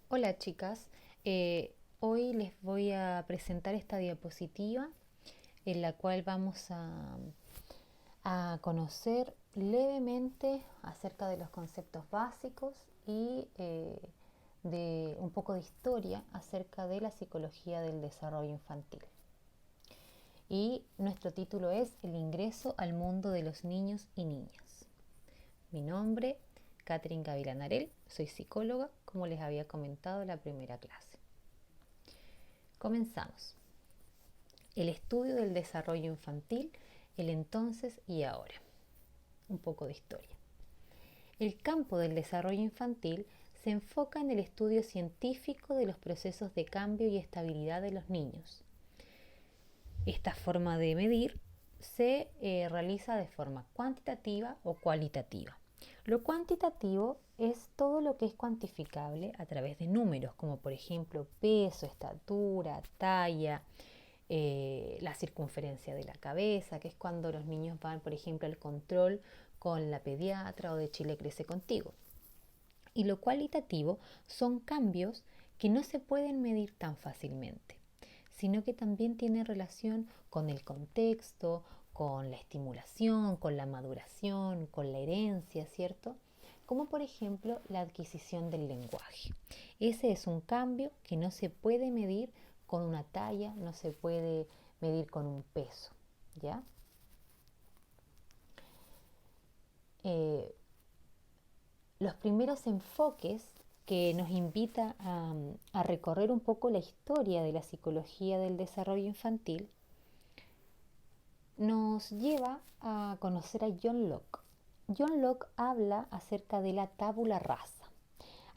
Hola chicas, hoy les voy a presentar esta diapositiva en la cual vamos a conocer levemente acerca de los conceptos básicos y de un poco de historia acerca de la psicología del desarrollo infantil. Y nuestro título es El ingreso al mundo de los niños y niñas. Mi nombre, Catherine Gavilanarel, soy psicóloga, como les había comentado en la primera clase. Comenzamos. El estudio del desarrollo infantil, el entonces y ahora. Un poco de historia. El campo del desarrollo infantil se enfoca en el estudio científico de los procesos de cambio y estabilidad de los niños. Esta forma de medir se realiza de forma cuantitativa o cualitativa. Lo cuantitativo es todo lo que es cuantificable a través de números, como por ejemplo peso, estatura, talla, la circunferencia de la cabeza, que es cuando los niños van, por ejemplo, al control con la pediatra o de Chile Crece Contigo. Y lo cualitativo son cambios que no se pueden medir tan fácilmente, sino que también tiene relación con el contexto, con la estimulación, con la maduración, con la herencia, ¿cierto? Como por ejemplo la adquisición del lenguaje. Ese es un cambio que no se puede medir con una talla, no se puede medir con un peso, ¿ya? Eh, los primeros enfoques que nos invita a recorrer un poco la historia de la psicología del desarrollo infantil nos lleva a conocer a John Locke. John Locke habla acerca de la tabula rasa.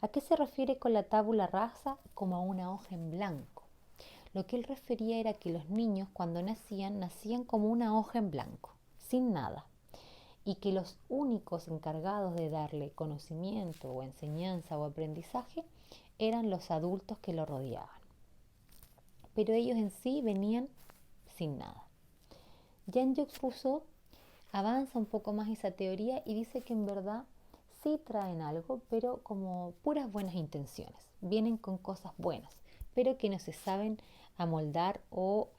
¿A qué se refiere con la tabula rasa? Como a una hoja en blanco. Lo que él refería era que los niños cuando nacían como una hoja en blanco, sin nada, y que los únicos encargados de darle conocimiento o enseñanza o aprendizaje eran los adultos que lo rodeaban. Pero ellos en sí venían sin nada. Jean-Jacques Rousseau avanza un poco más esa teoría y dice que en verdad sí traen algo, pero como puras buenas intenciones. Vienen con cosas buenas, pero que no se saben amoldar o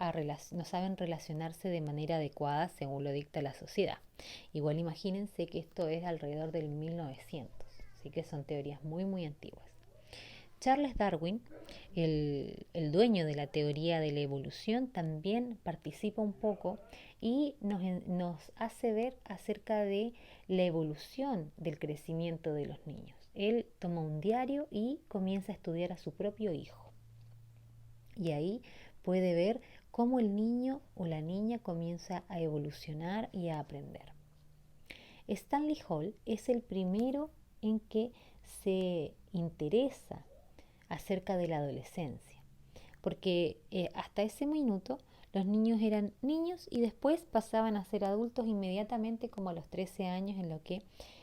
no saben relacionarse de manera adecuada según lo dicta la sociedad. Igual imagínense que esto es alrededor del 1900, así que son teorías muy muy antiguas. Charles Darwin, el dueño de la teoría de la evolución, también participa un poco y nos hace ver acerca de la evolución del crecimiento de los niños. Él toma un diario y comienza a estudiar a su propio hijo. Y ahí puede ver cómo el niño o la niña comienza a evolucionar y a aprender. Stanley Hall es el primero en que se interesa acerca de la adolescencia, porque hasta ese minuto los niños eran niños y después pasaban a ser adultos inmediatamente como a los 13 años en lo que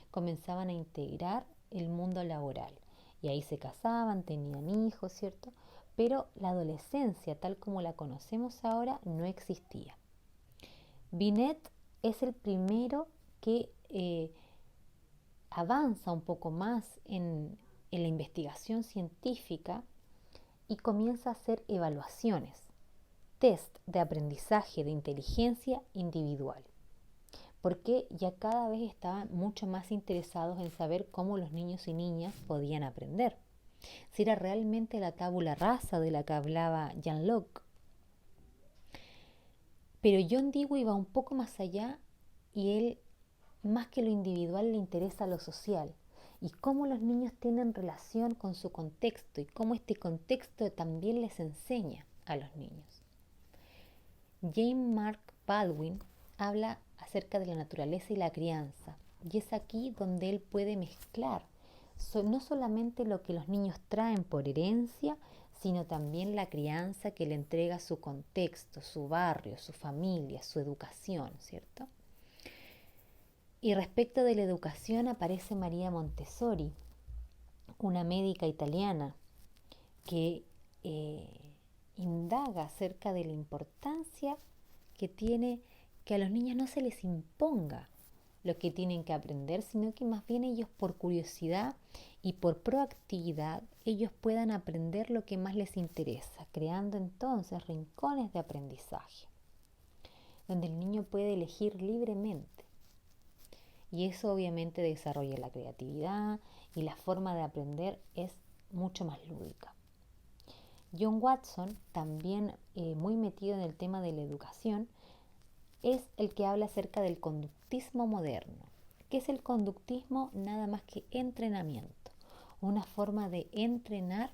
comenzaban a integrar el mundo laboral. Y ahí se casaban, tenían hijos, ¿cierto? Pero la adolescencia tal como la conocemos ahora no existía. Binet es el primero que avanza un poco más en la investigación científica y comienza a hacer evaluaciones, test de aprendizaje de inteligencia individual, porque ya cada vez estaban mucho más interesados en saber cómo los niños y niñas podían aprender, si era realmente la tabula rasa de la que hablaba Jean Locke. Pero John Dewey va un poco más allá y él, más que lo individual, le interesa lo social y cómo los niños tienen relación con su contexto y cómo este contexto también les enseña a los niños. James Mark Baldwin habla acerca de la naturaleza y la crianza y es aquí donde él puede mezclar no solamente lo que los niños traen por herencia, sino también la crianza que le entrega su contexto, su barrio, su familia, su educación, ¿cierto? Y respecto de la educación aparece María Montessori, una médica italiana que indaga acerca de la importancia que tiene que a los niños no se les imponga lo que tienen que aprender, sino que más bien ellos por curiosidad y por proactividad, ellos puedan aprender lo que más les interesa, creando entonces rincones de aprendizaje, donde el niño puede elegir libremente. Y eso obviamente desarrolla la creatividad y la forma de aprender es mucho más lúdica. John Watson, también muy metido en el tema de la educación, es el que habla acerca del conductismo moderno. ¿Qué es el conductismo? Nada más que entrenamiento, una forma de entrenar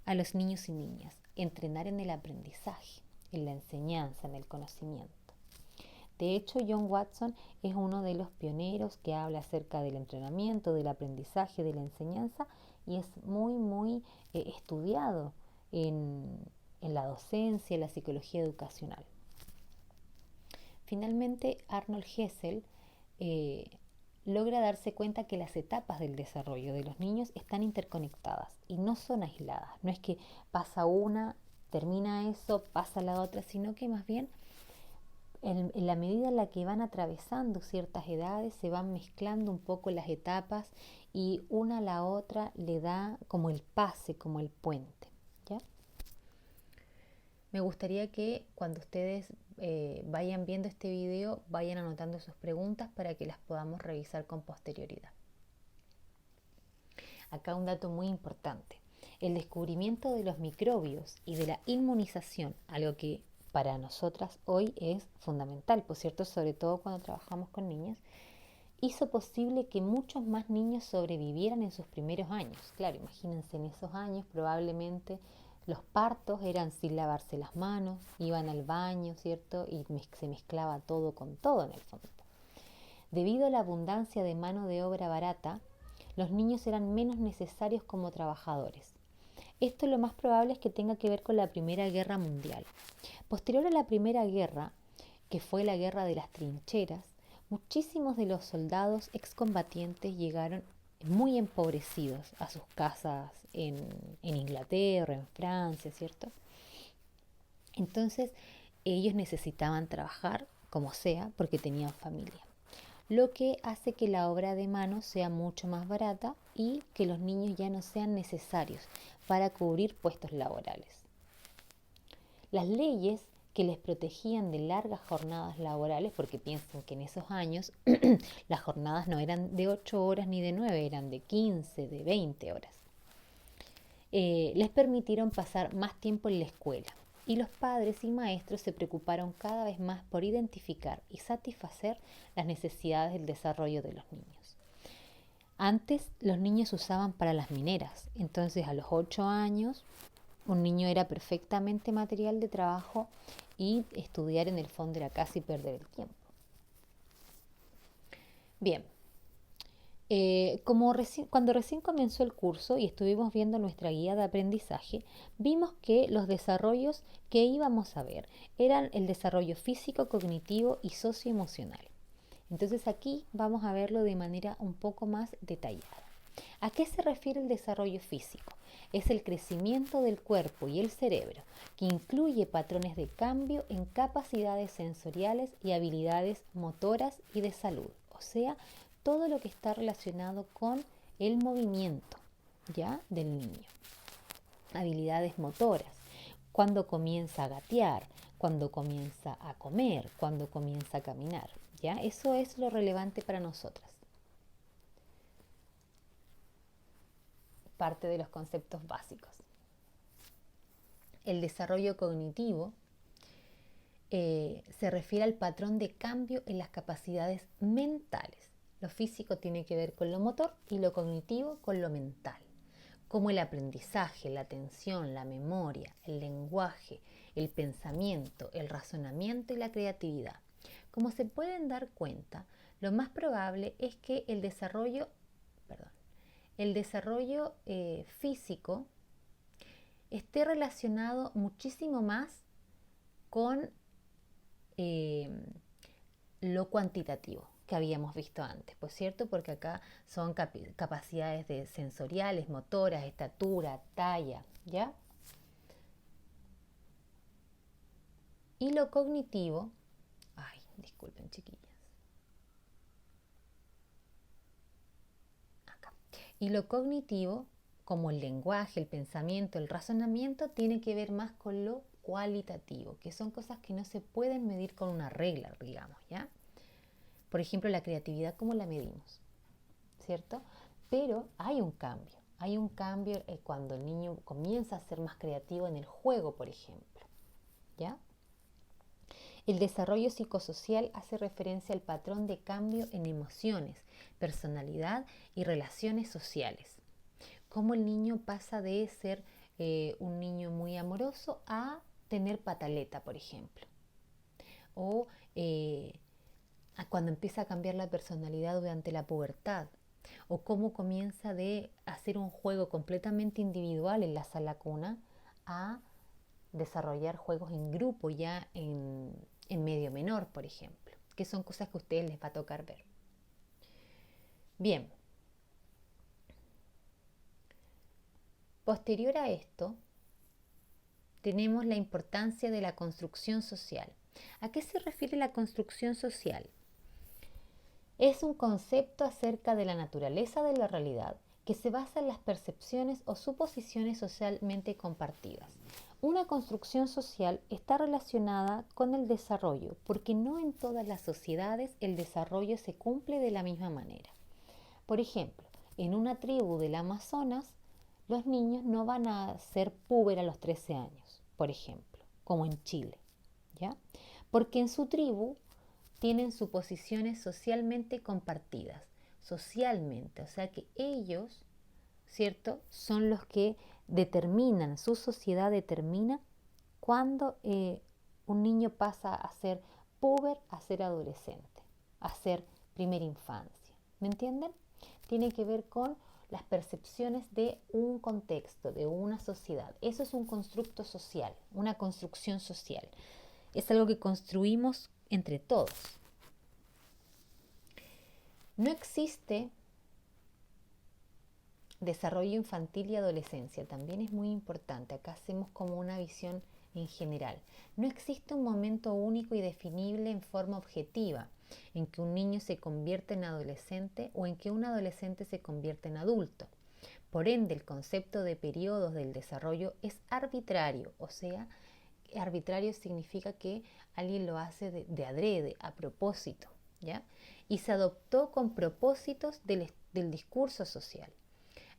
a los niños y niñas, entrenar en el aprendizaje, en la enseñanza, en el conocimiento. De hecho, John Watson es uno de los pioneros que habla acerca del entrenamiento, del aprendizaje, de la enseñanza y es muy estudiado en la docencia, en la psicología educacional. Finalmente, Arnold Hessel logra darse cuenta que las etapas del desarrollo de los niños están interconectadas y no son aisladas. No es que pasa una, termina eso, pasa la otra, sino que más bien en la medida en la que van atravesando ciertas edades, se van mezclando un poco las etapas y una a la otra le da como el pase, como el puente. ¿Ya? Me gustaría que cuando ustedes vayan viendo este video, vayan anotando sus preguntas para que las podamos revisar con posterioridad. Acá un dato muy importante. El descubrimiento de los microbios y de la inmunización, algo que para nosotras hoy es fundamental, por cierto, sobre todo cuando trabajamos con niñas, hizo posible que muchos más niños sobrevivieran en sus primeros años. Claro, imagínense, en esos años probablemente los partos eran sin lavarse las manos, iban al baño, ¿cierto? Y se mezclaba todo con todo en el fondo. Debido a la abundancia de mano de obra barata, los niños eran menos necesarios como trabajadores. Esto lo más probable es que tenga que ver con la Primera Guerra Mundial. Posterior a la Primera Guerra, que fue la Guerra de las Trincheras, muchísimos de los soldados excombatientes llegaron muy empobrecidos a sus casas en Inglaterra, en Francia, ¿cierto? Entonces ellos necesitaban trabajar como sea porque tenían familia, lo que hace que la obra de mano sea mucho más barata y que los niños ya no sean necesarios para cubrir puestos laborales. Las leyes que les protegían de largas jornadas laborales, porque piensen que en esos años las jornadas no eran de 8 horas ni de 9, eran de 15, de 20 horas, les permitieron pasar más tiempo en la escuela. Y los padres y maestros se preocuparon cada vez más por identificar y satisfacer las necesidades del desarrollo de los niños. Antes los niños usaban para las mineras, entonces a los 8 años un niño era perfectamente material de trabajo y estudiar en el fondo era casi perder el tiempo. Bien, cuando recién comenzó el curso y estuvimos viendo nuestra guía de aprendizaje, vimos que los desarrollos que íbamos a ver eran el desarrollo físico, cognitivo y socioemocional. Entonces aquí vamos a verlo de manera un poco más detallada. ¿A qué se refiere el desarrollo físico? Es el crecimiento del cuerpo y el cerebro, que incluye patrones de cambio en capacidades sensoriales y habilidades motoras y de salud, o sea, todo lo que está relacionado con el movimiento, ¿ya? Del niño. Habilidades motoras, cuando comienza a gatear, cuando comienza a comer, cuando comienza a caminar, ¿ya? Eso es lo relevante para nosotras. Parte de los conceptos básicos. El desarrollo cognitivo se refiere al patrón de cambio en las capacidades mentales. Lo físico tiene que ver con lo motor y lo cognitivo con lo mental, como el aprendizaje, la atención, la memoria, el lenguaje, el pensamiento, el razonamiento y la creatividad. Como se pueden dar cuenta, lo más probable es que el desarrollo físico esté relacionado muchísimo más con lo cuantitativo que habíamos visto antes, pues cierto, porque acá son capacidades sensoriales, motoras, estatura, talla, ¿ya? Y lo cognitivo, disculpen chiquillas, Y lo cognitivo, como el lenguaje, el pensamiento, el razonamiento, tiene que ver más con lo cualitativo, que son cosas que no se pueden medir con una regla, digamos, ¿ya? Por ejemplo, la creatividad, ¿cómo la medimos? ¿Cierto? Pero hay un cambio cuando el niño comienza a ser más creativo en el juego, por ejemplo, ¿ya? El desarrollo psicosocial hace referencia al patrón de cambio en emociones, personalidad y relaciones sociales. Cómo el niño pasa de ser un niño muy amoroso a tener pataleta, por ejemplo. O a cuando empieza a cambiar la personalidad durante la pubertad. O cómo comienza de hacer un juego completamente individual en la sala cuna a desarrollar juegos en grupo ya en medio menor, por ejemplo, que son cosas que a ustedes les va a tocar ver. Bien, posterior a esto, tenemos la importancia de la construcción social. ¿A qué se refiere la construcción social? Es un concepto acerca de la naturaleza de la realidad que se basa en las percepciones o suposiciones socialmente compartidas. Una construcción social está relacionada con el desarrollo, porque no en todas las sociedades el desarrollo se cumple de la misma manera. Por ejemplo, en una tribu del Amazonas, los niños no van a ser puber a los 13 años, por ejemplo, como en Chile, ¿ya? Porque en su tribu tienen suposiciones socialmente compartidas, socialmente, o sea que ellos, ¿cierto?, son los que determinan, su sociedad determina cuando un niño pasa a ser puber, a ser adolescente, a ser primera infancia. ¿Me entienden? Tiene que ver con las percepciones de un contexto, de una sociedad. Eso es un constructo social, una construcción social. Es algo que construimos entre todos. No existe desarrollo infantil y adolescencia, también es muy importante. Acá hacemos como una visión en general. No existe un momento único y definible en forma objetiva en que un niño se convierte en adolescente o en que un adolescente se convierte en adulto. Por ende, el concepto de periodos del desarrollo es arbitrario, o sea, arbitrario significa que alguien lo hace de adrede, a propósito, ¿ya? Y se adoptó con propósitos del discurso social.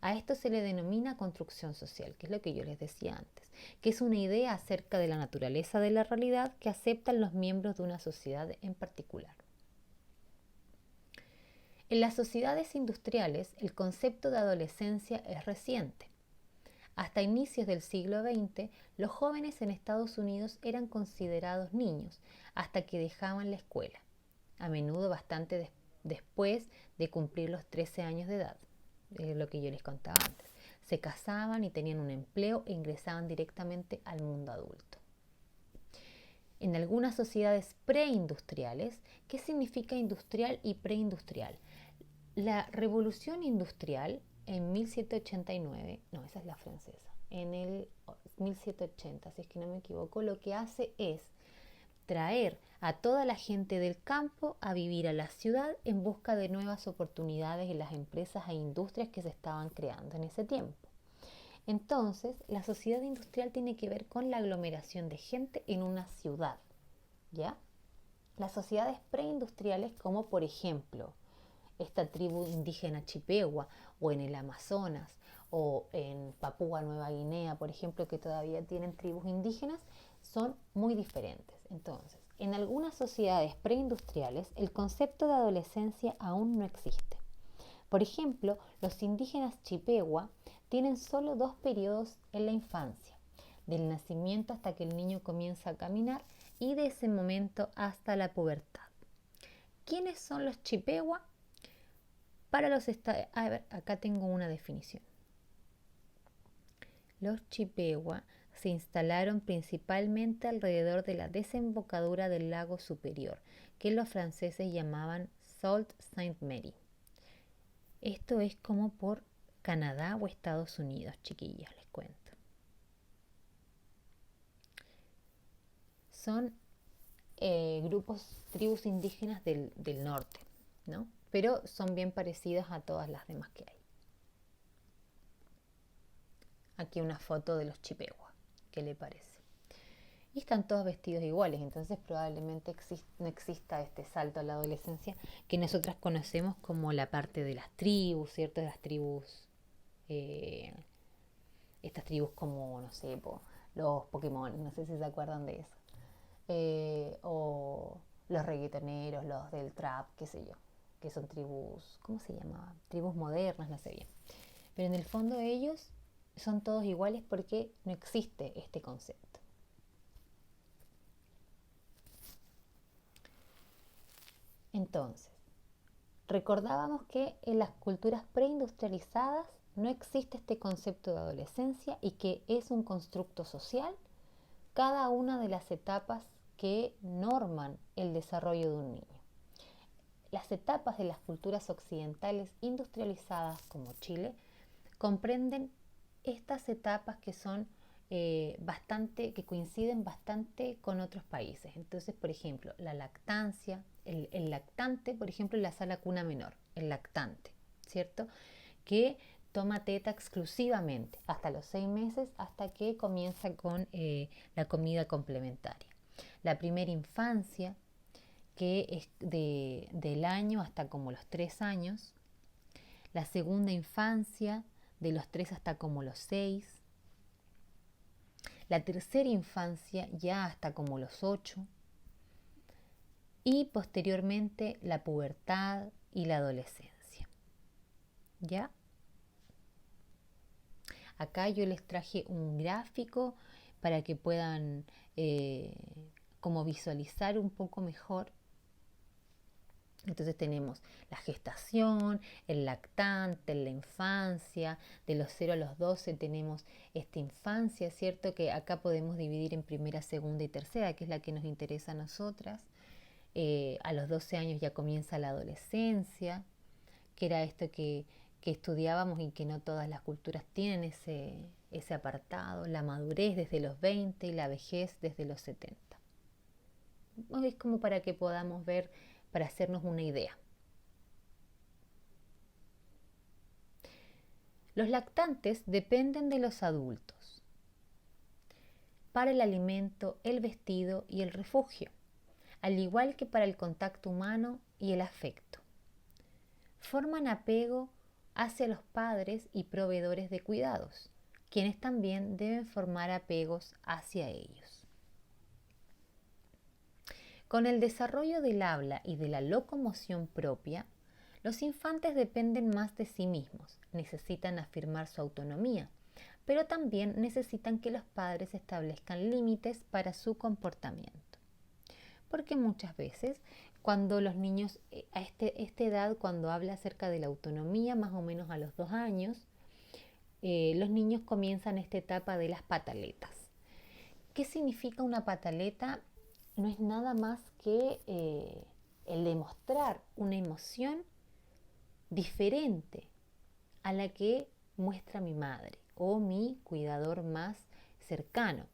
A esto se le denomina construcción social, que es lo que yo les decía antes, que es una idea acerca de la naturaleza de la realidad que aceptan los miembros de una sociedad en particular. En las sociedades industriales, el concepto de adolescencia es reciente. Hasta inicios del siglo XX, los jóvenes en Estados Unidos eran considerados niños hasta que dejaban la escuela, a menudo bastante después de cumplir los 13 años de edad, es lo que yo les contaba antes. Se casaban y tenían un empleo e ingresaban directamente al mundo adulto. En algunas sociedades preindustriales, ¿qué significa industrial y preindustrial? La revolución industrial en 1789, no, esa es la francesa, en el 1780, si es que no me equivoco, lo que hace es traer a toda la gente del campo a vivir a la ciudad en busca de nuevas oportunidades en las empresas e industrias que se estaban creando en ese tiempo. Entonces, la sociedad industrial tiene que ver con la aglomeración de gente en una ciudad, ¿ya? Las sociedades preindustriales, como por ejemplo esta tribu indígena Chippewa o en el Amazonas o en Papúa Nueva Guinea, por ejemplo, que todavía tienen tribus indígenas, son muy diferentes. Entonces, en algunas sociedades preindustriales el concepto de adolescencia aún no existe. Por ejemplo, los indígenas Chippewa tienen solo 2 periodos en la infancia, del nacimiento hasta que el niño comienza a caminar y de ese momento hasta la pubertad. ¿Quiénes son los Chippewa? Para los a ver, acá tengo una definición. Los Chippewa se instalaron principalmente alrededor de la desembocadura del lago Superior, que los franceses llamaban Sault Ste. Marie. Esto es como por Canadá o Estados Unidos, chiquillas, les cuento. Son tribus indígenas del norte, ¿no? Pero son bien parecidas a todas las demás que hay. aquí una foto de los Chipewa. ¿Qué le parece? Y están todos vestidos iguales, entonces probablemente no exista este salto a la adolescencia que nosotras conocemos como la parte de las tribus, ¿cierto? De las tribus, eh, estas tribus como, no sé, los Pokémon, no sé si se acuerdan de eso. O los reggaetoneros, los del trap, qué sé yo, que son tribus, ¿cómo se llamaban? Tribus modernas, no sé bien. Pero en el fondo ellos son todos iguales porque no existe este concepto. Entonces, recordábamos que en las culturas preindustrializadas no existe este concepto de adolescencia y que es un constructo social cada una de las etapas que norman el desarrollo de un niño. Las etapas de las culturas occidentales industrializadas como Chile comprenden estas etapas que son que coinciden bastante con otros países. Entonces, por ejemplo, la lactancia, el lactante, por ejemplo, en la sala cuna menor, el lactante, ¿cierto? Que toma teta exclusivamente hasta los 6 meses, hasta que comienza con la comida complementaria. La primera infancia, que es del año hasta como los 3 años. La segunda infancia, de los 3 hasta como los 6. La tercera infancia, ya hasta como los 8. Y posteriormente la pubertad y la adolescencia. ¿Ya? Acá yo les traje un gráfico para que puedan como visualizar un poco mejor. Entonces tenemos la gestación, el lactante, la infancia, de los 0 a los 12 tenemos esta infancia, ¿cierto? Que acá podemos dividir en primera, segunda y tercera, que es la que nos interesa a nosotras. A los 12 años ya comienza la adolescencia, que era esto que estudiábamos y que no todas las culturas tienen ese apartado, la madurez desde los 20 y la vejez desde los 70. Es como para que podamos ver, para hacernos una idea. Los lactantes dependen de los adultos para el alimento, el vestido y el refugio, al igual que para el contacto humano y el afecto. Forman apego hacia los padres y proveedores de cuidados, quienes también deben formar apegos hacia ellos. Con el desarrollo del habla y de la locomoción propia, los infantes dependen más de sí mismos, necesitan afirmar su autonomía, pero también necesitan que los padres establezcan límites para su comportamiento. Porque muchas veces cuando los niños, a esta edad, cuando habla acerca de la autonomía, más o menos a los 2 años, los niños comienzan esta etapa de las pataletas. ¿Qué significa una pataleta? No es nada más que el demostrar una emoción diferente a la que muestra mi madre o mi cuidador más cercano,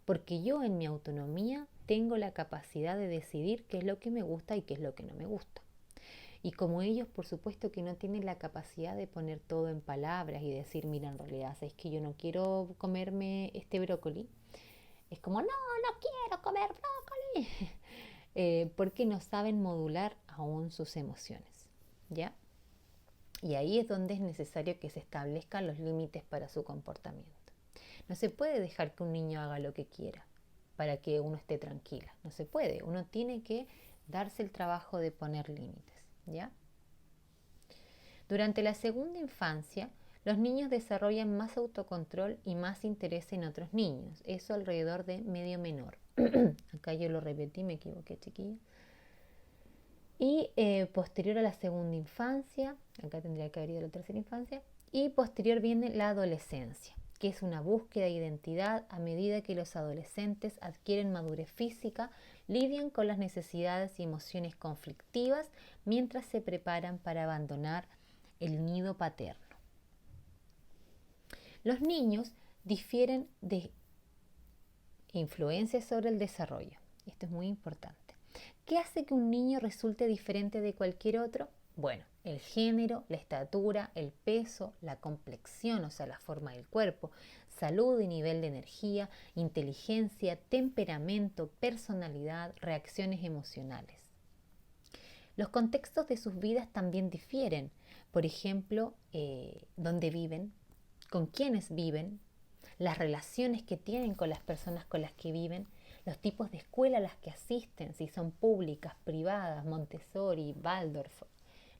porque yo en mi autonomía tengo la capacidad de decidir qué es lo que me gusta y qué es lo que no me gusta. Y como ellos, por supuesto que no tienen la capacidad de poner todo en palabras y decir, mira, en realidad es que yo no quiero comerme este brócoli, es como, no quiero comer brócoli, porque no saben modular aún sus emociones, ¿ya? Y ahí es donde es necesario que se establezcan los límites para su comportamiento. No se puede dejar que un niño haga lo que quiera para que uno esté tranquila. No se puede. Uno tiene que darse el trabajo de poner límites, ¿ya? Durante la segunda infancia, los niños desarrollan más autocontrol y más interés en otros niños. Eso alrededor de medio menor. Acá yo lo repetí, me equivoqué, chiquilla. Y posterior a la segunda infancia, acá tendría que haber ido la tercera infancia, y posterior viene la adolescencia, que es una búsqueda de identidad a medida que los adolescentes adquieren madurez física, lidian con las necesidades y emociones conflictivas mientras se preparan para abandonar el nido paterno. Los niños difieren de influencias sobre el desarrollo. Esto es muy importante. ¿Qué hace que un niño resulte diferente de cualquier otro? Bueno, el género, la estatura, el peso, la complexión, o sea, la forma del cuerpo, salud y nivel de energía, inteligencia, temperamento, personalidad, reacciones emocionales. Los contextos de sus vidas también difieren. Por ejemplo, dónde viven, con quiénes viven, las relaciones que tienen con las personas con las que viven, los tipos de escuela a las que asisten, si son públicas, privadas, Montessori, Waldorf,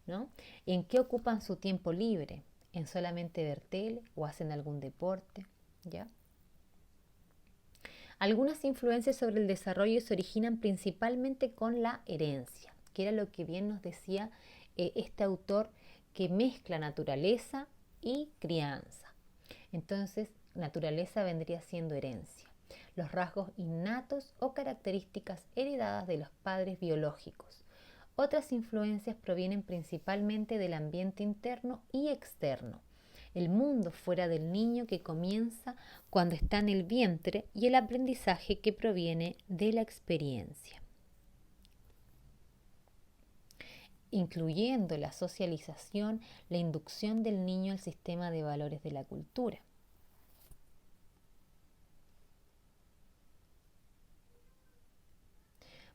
¿no? ¿En qué ocupan su tiempo libre? ¿En solamente ver tele o hacen algún deporte? ¿Ya? Algunas influencias sobre el desarrollo se originan principalmente con la herencia, que era lo que bien nos decía este autor, que mezcla naturaleza y crianza. Entonces, naturaleza vendría siendo herencia, los rasgos innatos o características heredadas de los padres biológicos. Otras influencias provienen principalmente del ambiente interno y externo, el mundo fuera del niño que comienza cuando está en el vientre y el aprendizaje que proviene de la experiencia, incluyendo la socialización, la inducción del niño al sistema de valores de la cultura.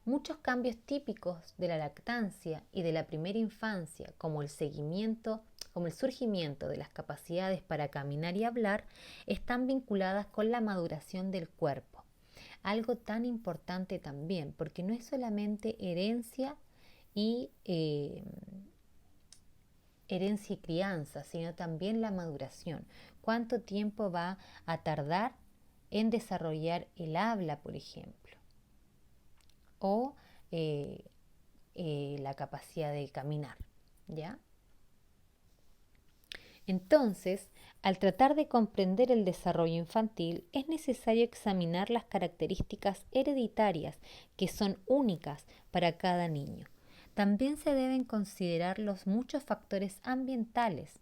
Muchos cambios típicos de la lactancia y de la primera infancia, como el surgimiento de las capacidades para caminar y hablar, están vinculadas con la maduración del cuerpo. Algo tan importante también, porque no es solamente herencia y crianza, sino también la maduración. ¿Cuánto tiempo va a tardar en desarrollar el habla, por ejemplo? O la capacidad de caminar, ¿ya? Entonces, al tratar de comprender el desarrollo infantil, es necesario examinar las características hereditarias que son únicas para cada niño. También se deben considerar los muchos factores ambientales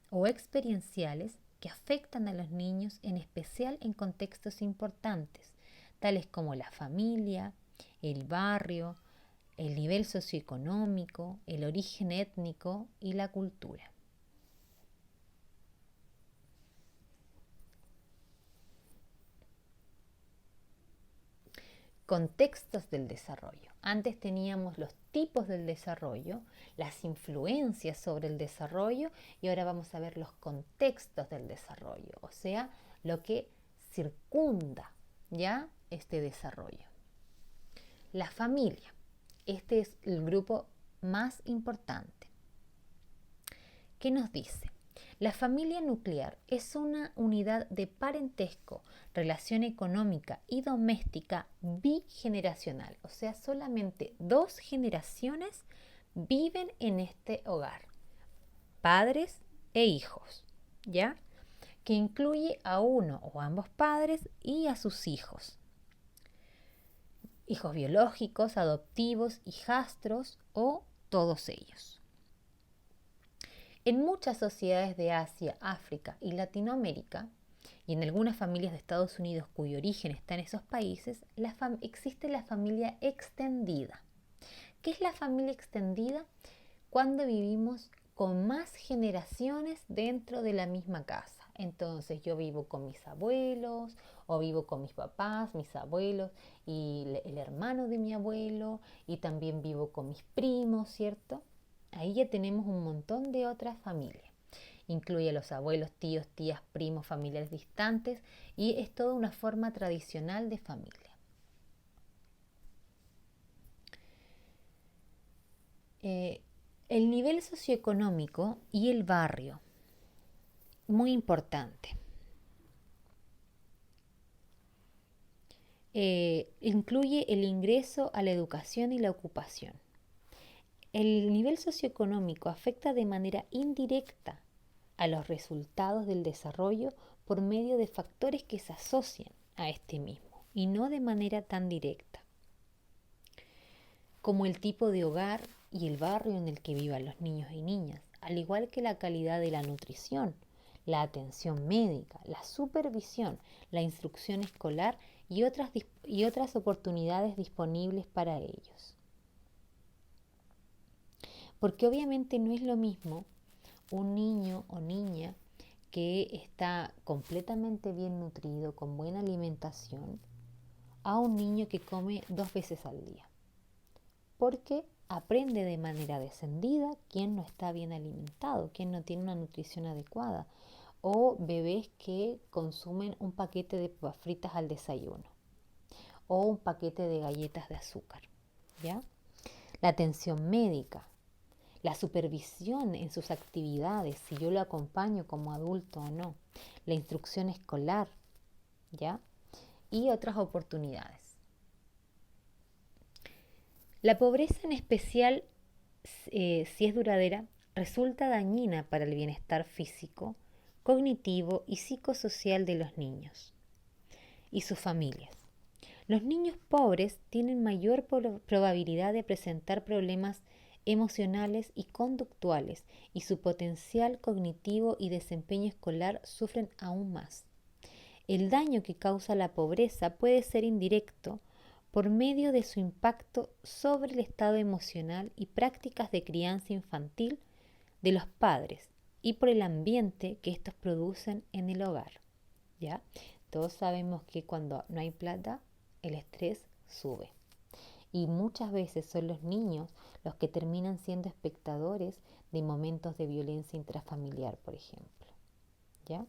o experienciales que afectan a los niños, en especial en contextos importantes, tales como la familia, el barrio, el nivel socioeconómico, el origen étnico y la cultura. Contextos del desarrollo. Antes teníamos los tipos del desarrollo, las influencias sobre el desarrollo, y ahora vamos a ver los contextos del desarrollo, o sea, lo que circunda ya este desarrollo. La familia. Este es el grupo más importante. ¿Qué nos dice? La familia nuclear es una unidad de parentesco, relación económica y doméstica bigeneracional, o sea, solamente 2 generaciones viven en este hogar, padres e hijos, ¿ya? Que incluye a uno o ambos padres y a sus hijos biológicos, adoptivos, hijastros o todos ellos. En muchas sociedades de Asia, África y Latinoamérica, y en algunas familias de Estados Unidos cuyo origen está en esos países, existe la familia extendida. ¿Qué es la familia extendida? Cuando vivimos con más generaciones dentro de la misma casa. Entonces yo vivo con mis abuelos o vivo con mis papás, mis abuelos y el hermano de mi abuelo, y también vivo con mis primos, ¿cierto? Ahí ya tenemos un montón de otras familias. Incluye a los abuelos, tíos, tías, primos, familiares distantes, y es toda una forma tradicional de familia. El nivel socioeconómico y el barrio, muy importante. Incluye el ingreso a la educación y la ocupación. El nivel socioeconómico afecta de manera indirecta a los resultados del desarrollo por medio de factores que se asocian a este mismo y no de manera tan directa, como el tipo de hogar y el barrio en el que vivan los niños y niñas, al igual que la calidad de la nutrición, la atención médica, la supervisión, la instrucción escolar y otras oportunidades disponibles para ellos. Porque obviamente no es lo mismo un niño o niña que está completamente bien nutrido, con buena alimentación, a un niño que come 2 veces al día. Porque aprende de manera descendida quien no está bien alimentado, quien no tiene una nutrición adecuada. O bebés que consumen un paquete de papas fritas al desayuno o un paquete de galletas de azúcar. ¿Ya? La atención médica, la supervisión en sus actividades, si yo lo acompaño como adulto o no, la instrucción escolar, ¿ya? Y otras oportunidades. La pobreza en especial, si es duradera, resulta dañina para el bienestar físico, cognitivo y psicosocial de los niños y sus familias. Los niños pobres tienen mayor probabilidad de presentar problemas emocionales y conductuales, y su potencial cognitivo y desempeño escolar sufren aún más. El daño que causa la pobreza puede ser indirecto por medio de su impacto sobre el estado emocional y prácticas de crianza infantil de los padres y por el ambiente que estos producen en el hogar. ¿Ya? Todos sabemos que cuando no hay plata, el estrés sube. Y muchas veces son los niños los que terminan siendo espectadores de momentos de violencia intrafamiliar, por ejemplo. ¿Ya?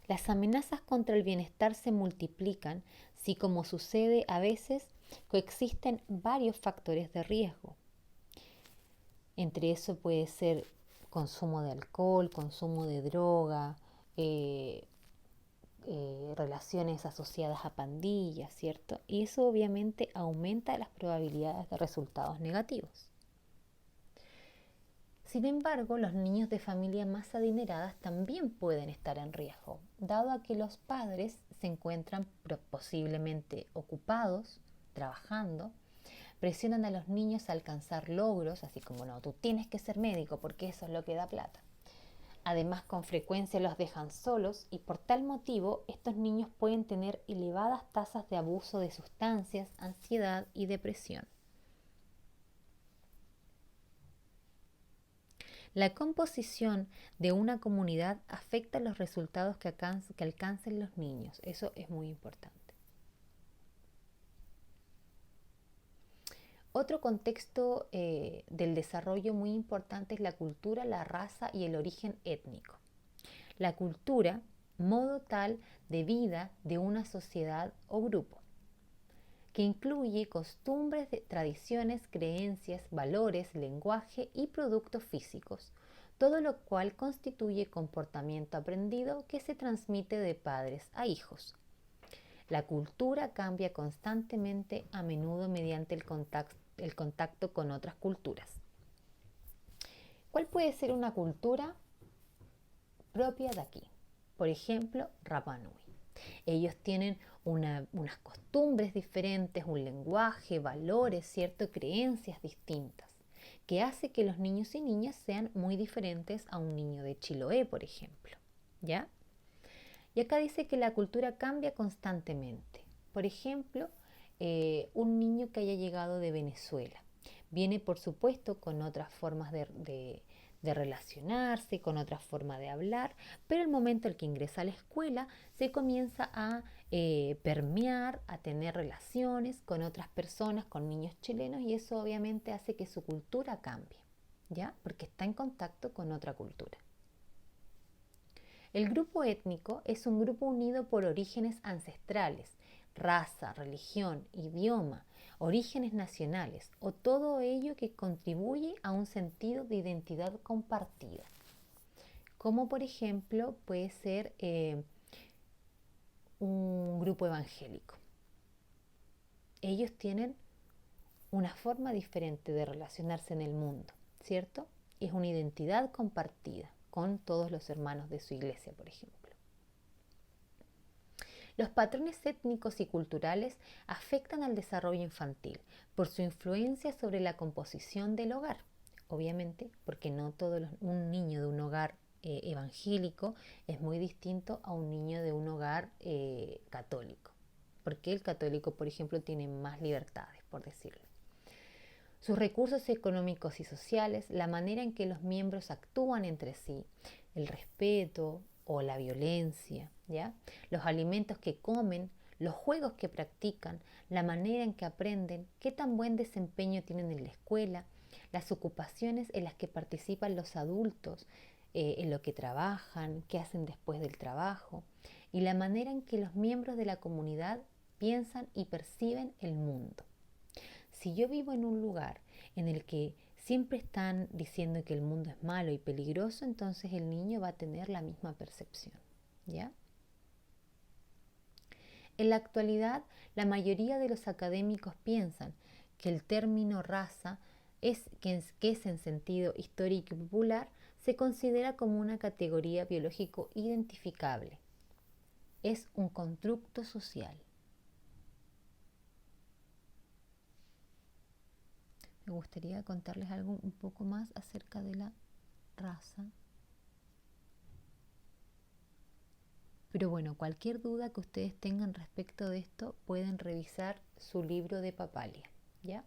Las amenazas contra el bienestar se multiplican si, como sucede a veces, coexisten varios factores de riesgo. Entre eso puede ser consumo de alcohol, consumo de droga, relaciones asociadas a pandillas, ¿cierto? Y eso obviamente aumenta las probabilidades de resultados negativos. Sin embargo, los niños de familias más adineradas también pueden estar en riesgo, dado a que los padres se encuentran posiblemente ocupados, trabajando, presionan a los niños a alcanzar logros, así como no, tú tienes que ser médico porque eso es lo que da plata. Además, con frecuencia los dejan solos y por tal motivo estos niños pueden tener elevadas tasas de abuso de sustancias, ansiedad y depresión. La composición de una comunidad afecta los resultados que alcancen los niños. Eso es muy importante. Otro contexto del desarrollo muy importante es la cultura, la raza y el origen étnico. La cultura, modo tal de vida de una sociedad o grupo, que incluye costumbres, tradiciones, creencias, valores, lenguaje y productos físicos, todo lo cual constituye comportamiento aprendido que se transmite de padres a hijos. La cultura cambia constantemente, a menudo mediante el contacto con otras culturas. ¿Cuál puede ser una cultura propia de aquí? Por ejemplo, Rapa Nui. Ellos tienen unas costumbres diferentes, un lenguaje, valores, ¿cierto? Creencias distintas, que hace que los niños y niñas sean muy diferentes a un niño de Chiloé, por ejemplo. ¿Ya? Y acá dice que la cultura cambia constantemente. Por ejemplo, un niño que haya llegado de Venezuela viene, por supuesto, con otras formas de relacionarse, con otra forma de hablar, pero el momento en que ingresa a la escuela se comienza a permear, a tener relaciones con otras personas, con niños chilenos, y eso obviamente hace que su cultura cambie, ¿ya? Porque está en contacto con otra cultura. El grupo étnico es un grupo unido por orígenes ancestrales, raza, religión, idioma, orígenes nacionales o todo ello que contribuye a un sentido de identidad compartida. Como por ejemplo puede ser un grupo evangélico. Ellos tienen una forma diferente de relacionarse en el mundo, ¿cierto? Es una identidad compartida con todos los hermanos de su iglesia, por ejemplo. Los patrones étnicos y culturales afectan al desarrollo infantil por su influencia sobre la composición del hogar. Obviamente, porque no un niño de un hogar evangélico es muy distinto a un niño de un hogar católico. Porque el católico, por ejemplo, tiene más libertades, por decirlo. sus recursos económicos y sociales, la manera en que los miembros actúan entre sí, el respeto o la violencia, ¿ya? Los alimentos que comen, los juegos que practican, la manera en que aprenden, qué tan buen desempeño tienen en la escuela, las ocupaciones en las que participan los adultos, en lo que trabajan, qué hacen después del trabajo, y la manera en que los miembros de la comunidad piensan y perciben el mundo. Si yo vivo en un lugar en el que siempre están diciendo que el mundo es malo y peligroso, entonces el niño va a tener la misma percepción, ¿ya? En la actualidad, la mayoría de los académicos piensan que el término raza que es en sentido histórico y popular, se considera como una categoría biológico identificable. Es un constructo social. Me gustaría contarles algo un poco más acerca de la raza. Pero bueno, cualquier duda que ustedes tengan respecto de esto, pueden revisar su libro de Papalia, ¿ya?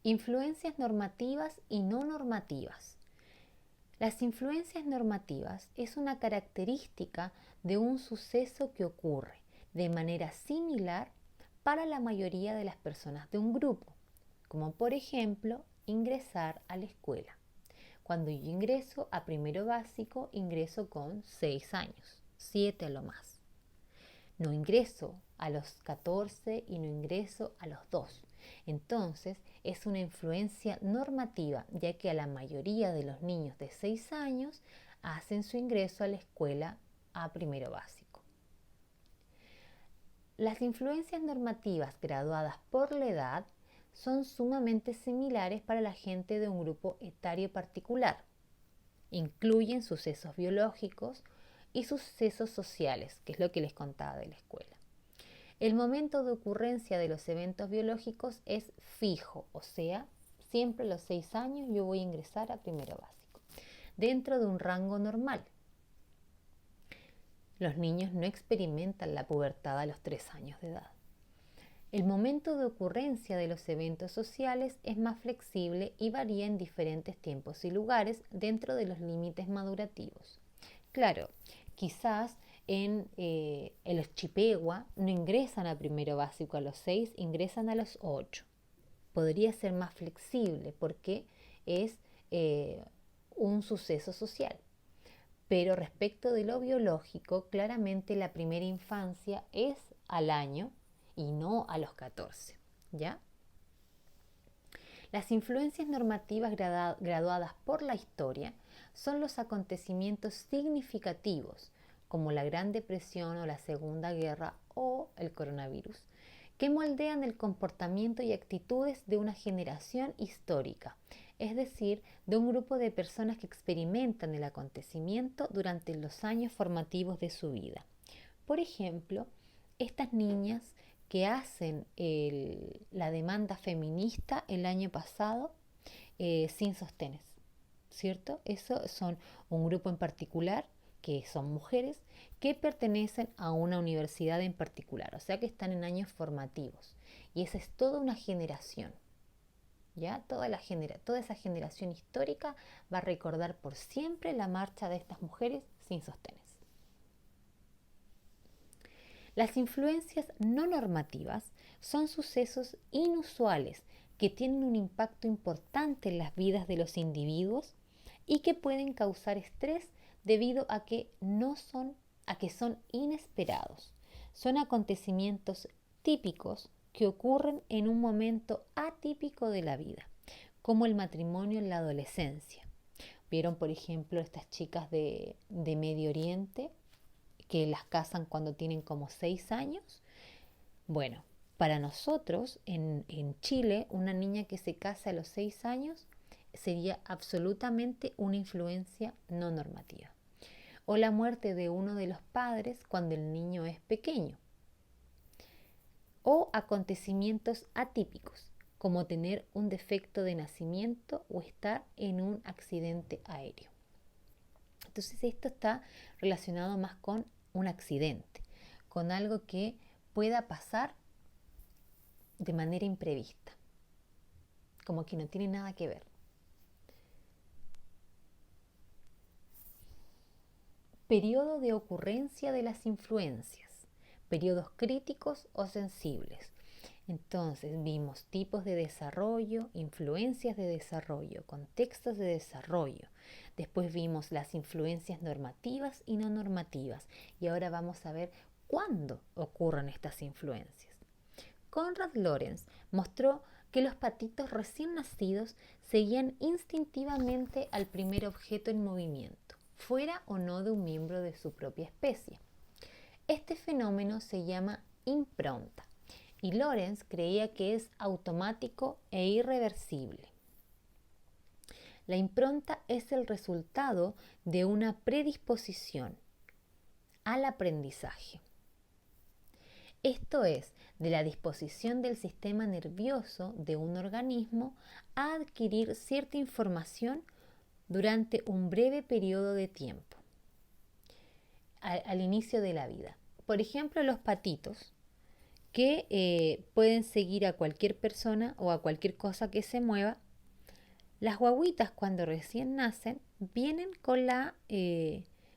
Influencias normativas y no normativas. Las influencias normativas es una característica de un suceso que ocurre de manera similar para la mayoría de las personas de un grupo, como por ejemplo ingresar a la escuela. Cuando yo ingreso a primero básico, ingreso con 6 años, 7 a lo más. No ingreso a los 14 y no ingreso a los 2. Entonces es una influencia normativa, ya que a la mayoría de los niños de 6 años hacen su ingreso a la escuela a primero básico. Las influencias normativas graduadas por la edad son sumamente similares para la gente de un grupo etario particular. Incluyen sucesos biológicos y sucesos sociales, que es lo que les contaba de la escuela. El momento de ocurrencia de los eventos biológicos es fijo, o sea, siempre a los 6 años yo voy a ingresar a primero básico, dentro de un rango normal. Los niños no experimentan la pubertad a los 3 años de edad. El momento de ocurrencia de los eventos sociales es más flexible y varía en diferentes tiempos y lugares dentro de los límites madurativos. Claro, quizás en los Chipegua no ingresan a primero básico a los 6, ingresan a los 8. Podría ser más flexible porque es un suceso social. Pero respecto de lo biológico, claramente la primera infancia es al año y no a los 14, ¿ya? Las influencias normativas graduadas por la historia son los acontecimientos significativos, como la Gran Depresión o la Segunda Guerra o el coronavirus, que moldean el comportamiento y actitudes de una generación histórica, es decir, de un grupo de personas que experimentan el acontecimiento durante los años formativos de su vida. Por ejemplo, estas niñas que hacen la demanda feminista el año pasado sin sostenes, ¿cierto? Eso son un grupo en particular, que son mujeres, que pertenecen a una universidad en particular, o sea que están en años formativos. Y esa es toda una generación, ¿ya? Toda esa generación histórica va a recordar por siempre la marcha de estas mujeres sin sostenes. Las influencias no normativas son sucesos inusuales que tienen un impacto importante en las vidas de los individuos y que pueden causar estrés debido a que son inesperados. Son acontecimientos típicos que ocurren en un momento atípico de la vida, como el matrimonio en la adolescencia. ¿Vieron, por ejemplo, estas chicas de Medio Oriente que las casan cuando tienen como 6 años? Bueno, para nosotros en Chile, una niña que se casa a los 6 años sería absolutamente una influencia no normativa. O la muerte de uno de los padres cuando el niño es pequeño. O acontecimientos atípicos, como tener un defecto de nacimiento o estar en un accidente aéreo. Entonces esto está relacionado más con un accidente, con algo que pueda pasar de manera imprevista, como que no tiene nada que ver. Periodo de ocurrencia de las influencias, periodos críticos o sensibles. Entonces vimos tipos de desarrollo, influencias de desarrollo, contextos de desarrollo. Después vimos las influencias normativas y no normativas. Y ahora vamos a ver cuándo ocurren estas influencias. Konrad Lorenz mostró que los patitos recién nacidos seguían instintivamente al primer objeto en movimiento, fuera o no de un miembro de su propia especie. Este fenómeno se llama impronta y Lorenz creía que es automático e irreversible. La impronta es el resultado de una predisposición al aprendizaje. Esto es, de la disposición del sistema nervioso de un organismo a adquirir cierta información durante un breve periodo de tiempo, al inicio de la vida. Por ejemplo, los patitos, que pueden seguir a cualquier persona o a cualquier cosa que se mueva. Las guaguitas, cuando recién nacen, vienen con la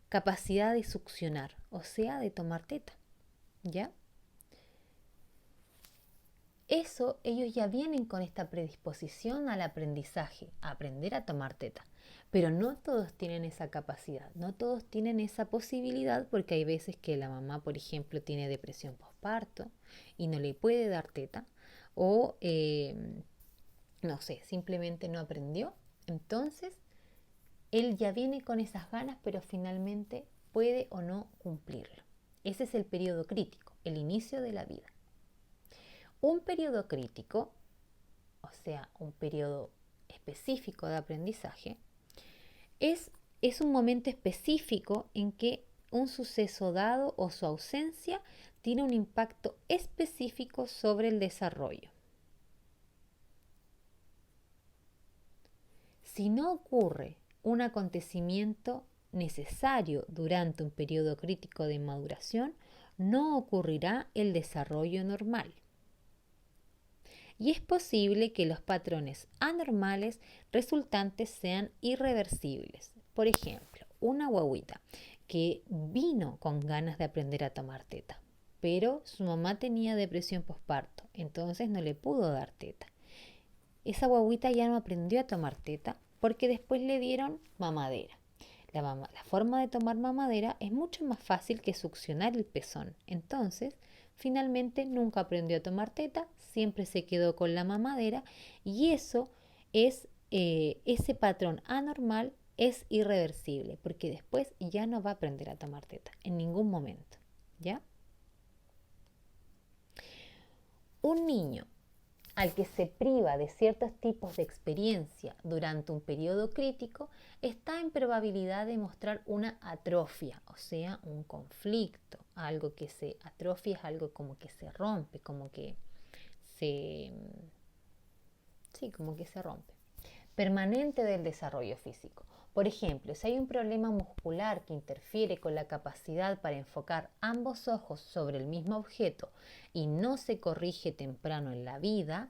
capacidad de succionar, o sea, de tomar teta, ¿ya? Eso, ellos ya vienen con esta predisposición al aprendizaje, a aprender a tomar teta. Pero no todos tienen esa capacidad, no todos tienen esa posibilidad, porque hay veces que la mamá, por ejemplo, tiene depresión postparto y no le puede dar teta, o no sé, simplemente no aprendió. Entonces, él ya viene con esas ganas, pero finalmente puede o no cumplirlo. Ese es el periodo crítico, el inicio de la vida. Un periodo crítico, o sea, un periodo específico de aprendizaje, es un momento específico en que un suceso dado o su ausencia tiene un impacto específico sobre el desarrollo. Si no ocurre un acontecimiento necesario durante un periodo crítico de maduración, no ocurrirá el desarrollo normal. Y es posible que los patrones anormales resultantes sean irreversibles. Por ejemplo, una guagüita que vino con ganas de aprender a tomar teta, pero su mamá tenía depresión postparto, entonces no le pudo dar teta. Esa guagüita ya no aprendió a tomar teta porque después le dieron mamadera. La forma de tomar mamadera es mucho más fácil que succionar el pezón. Entonces, finalmente nunca aprendió a tomar teta, siempre se quedó con la mamadera y eso es, ese patrón anormal es irreversible porque después ya no va a aprender a tomar teta en ningún momento, ¿ya? Un niño al que se priva de ciertos tipos de experiencia durante un periodo crítico, está en probabilidad de mostrar una atrofia, o sea, un conflicto. Algo que se atrofia es algo como que se rompe, como que se rompe. Permanente del desarrollo físico. Por ejemplo, si hay un problema muscular que interfiere con la capacidad para enfocar ambos ojos sobre el mismo objeto y no se corrige temprano en la vida,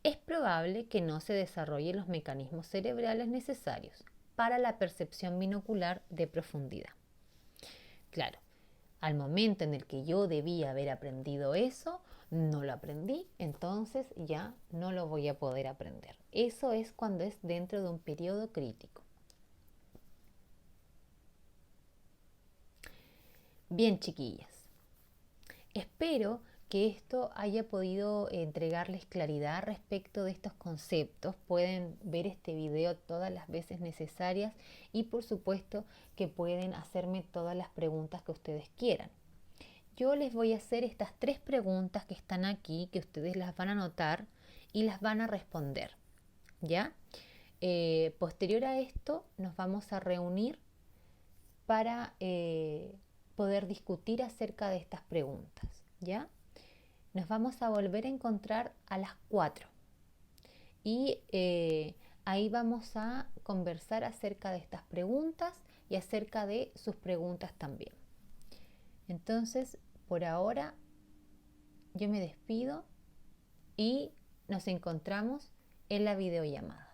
es probable que no se desarrollen los mecanismos cerebrales necesarios para la percepción binocular de profundidad. Claro, al momento en el que yo debía haber aprendido eso, no lo aprendí, entonces ya no lo voy a poder aprender. Eso es cuando es dentro de un periodo crítico. Bien, chiquillas, espero que esto haya podido entregarles claridad respecto de estos conceptos. Pueden ver este video todas las veces necesarias y por supuesto que pueden hacerme todas las preguntas que ustedes quieran. Yo les voy a hacer estas 3 preguntas que están aquí, que ustedes las van a anotar y las van a responder, ¿ya? Posterior a esto nos vamos a reunir para poder discutir acerca de estas preguntas, ¿ya? Nos vamos a volver a encontrar a las 4 y ahí vamos a conversar acerca de estas preguntas y acerca de sus preguntas también. Entonces, por ahora, yo me despido y nos encontramos en la videollamada.